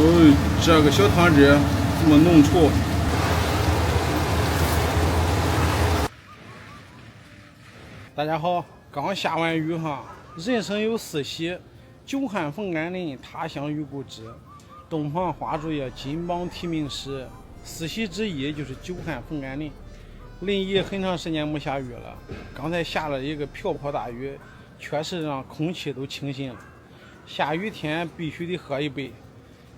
哦，这个小汤汁这么浓稠。大家好，刚下完雨哈，人生有四喜：久旱逢甘霖，他乡遇故知。东方花烛夜，金榜题名时。四喜之一就是久旱逢甘霖。临沂很长时间没下雨了，刚才下了一个瓢泼大雨，确实让空气都清新了。下雨天必须得喝一杯。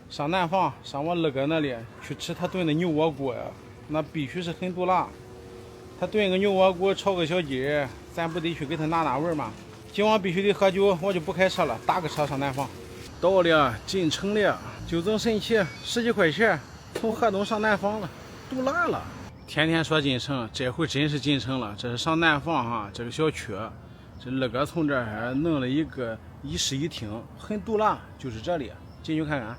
上南方，上我二哥那里去吃他炖的牛窝锅呀，那必须是很毒辣。他炖个牛窝锅，炒个小鸡，咱不得去给他拿味吗？今晚必须得喝酒，我就不开车了，打个车上南方。到了，进城了，就这神奇，10几块钱，从河东上南方了，毒辣了。天天说进城，这回真是进城了。这是上南方哈，这个小区，这二哥从这儿弄了一个一室一厅，很毒辣，就是这里，进去看看。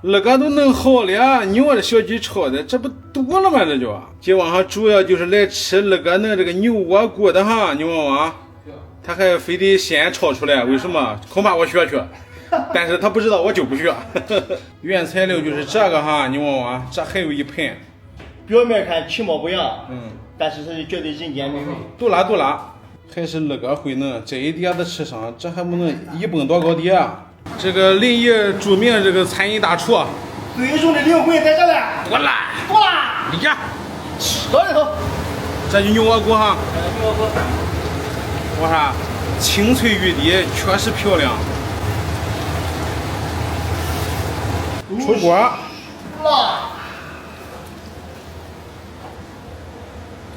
二哥都弄好了，你我这小鸡炒的，这不毒了吗？这就今晚上主要就是来吃二哥弄这个牛窝锅的哈，你问我，他还非得先炒出来，为什么？恐怕我学去。但是他不知道，我就不学。原材料就是这个哈，你问我，这还有一盆。表面看其貌不扬，但是是绝对人间美味。毒辣，还是二哥会弄，这一碟子吃上，这还不能一蹦多高低啊！这个临沂著名这个餐饮大厨，最终的灵魂在这里。多辣！你家到里头，这就牛窝锅哈。牛窝锅，我说清脆欲滴，确实漂亮。出锅。辣。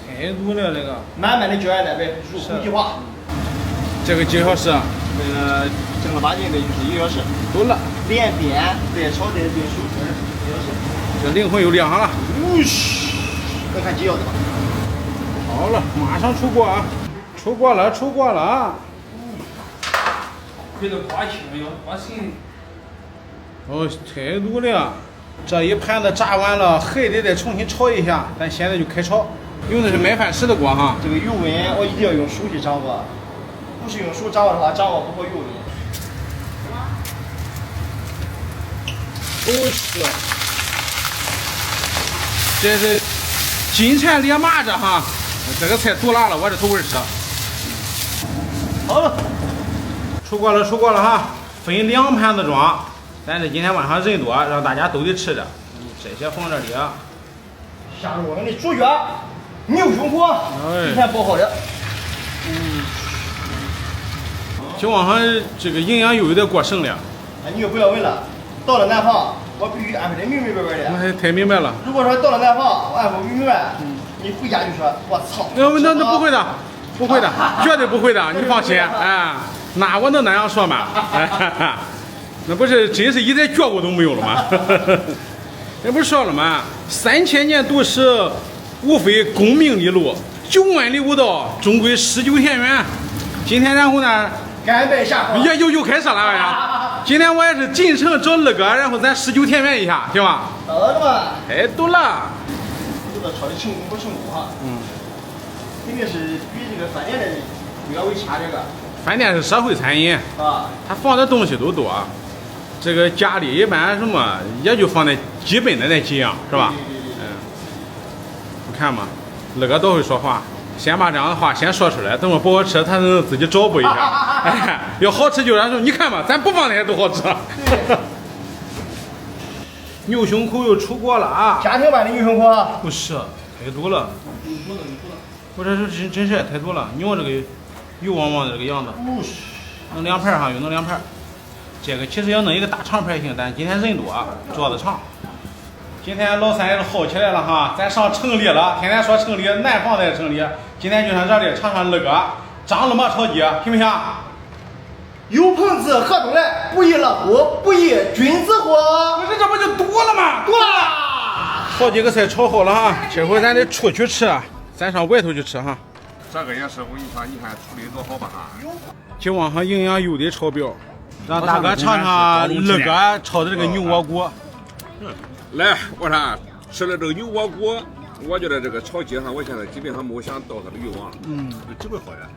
太毒了，这个满满的胶原蛋白，入口即化。这个几小时？正儿八经的就是1个小时。都了。连煸带炒带煸熟吃1个小时。这灵魂又亮上了。再看几要的吧。好了，马上出锅啊！出锅了。给它刮清了，要刮新。哦，太毒了！这一盘子炸完了，还得再重新炒一下。咱现在就开炒。用的是麦饭石的锅哈。这个油温我一定要用手去掌握，不是用手掌握的话，掌握不好油温。都是，这是金蝉烈蚂蚱哈，这个菜毒辣了，我这头味吃。好了，出锅了哈，分2盘子装。咱这今天晚上人多，让大家都得吃着。这些放这里。下入我们的主角牛胸脯，今天包好了。今晚上这个营养又有点过剩了。你就不要问了，到了南方，我必须安排的明明白白的。我还太明白了。如果说到了南方，我安排不明白，你回家就说我操。那不会的，绝对不会的，你放心。哎，那我能那样说吗？那不是真是一点觉悟都没有了吗？那不是说了吗？3000年读史，无非功名利禄，9万里无道，终归诗酒田园。今天然后呢？甘拜下风。又开始了呀！今天我也是进城找二哥，然后咱诗酒田园一下，行吧？好的嘛。太毒了。不知道炒的成功不成功哈？肯定是比这个饭店的略微差这个。饭店是社会餐饮啊，他放的东西都多。这个家里一般什么也就放那基本的那几样，是吧？你看嘛，二哥都会说话，先把这样的话先说出来，等我不好吃，他能自己找补一下。哎，要好吃就让说，你看嘛，咱不放那些都好吃。牛胸口又出锅了啊！家庭版的牛胸脯。不是，太毒了。我这是真是太毒了。你看这个油汪汪的这个样子。弄2盘哈，又弄2盘。这个其实要弄一个大长盘行，但今天人多，桌子长。今天老三也是好起来了哈，咱上城里了，天天说城里，南方在城里，今天就上这里尝尝二哥张了嘛炒鸡，行不行？有朋自河东来，不亦乐乎，不亦君子乎？不是，这不就多了吗？多了。好几个菜炒好了哈，这回咱得出去吃，咱上外头去吃哈。这个也是我跟你说，你看处理多好吧哈。今晚上营养又得超标。让大哥尝尝二哥炒的这个牛窝锅。来，我说吃了这个牛窝锅，我觉得这个炒鸡哈，我现在基本上没想到它的欲望了。这么好呀！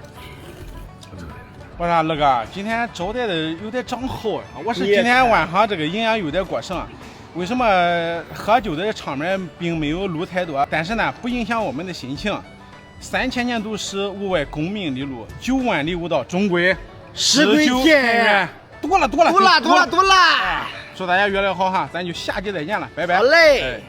我说二哥，今天招待的有点长好呀。我是今天晚上这个营养有点过剩，为什么喝酒的场面并没有录太多？但是呢，不影响我们的心情。3000年读诗，吾为功名利禄，9万里无道，终归石归田园。多了。多了。祝大家越来越好哈，咱就下期再见了，拜拜。好嘞。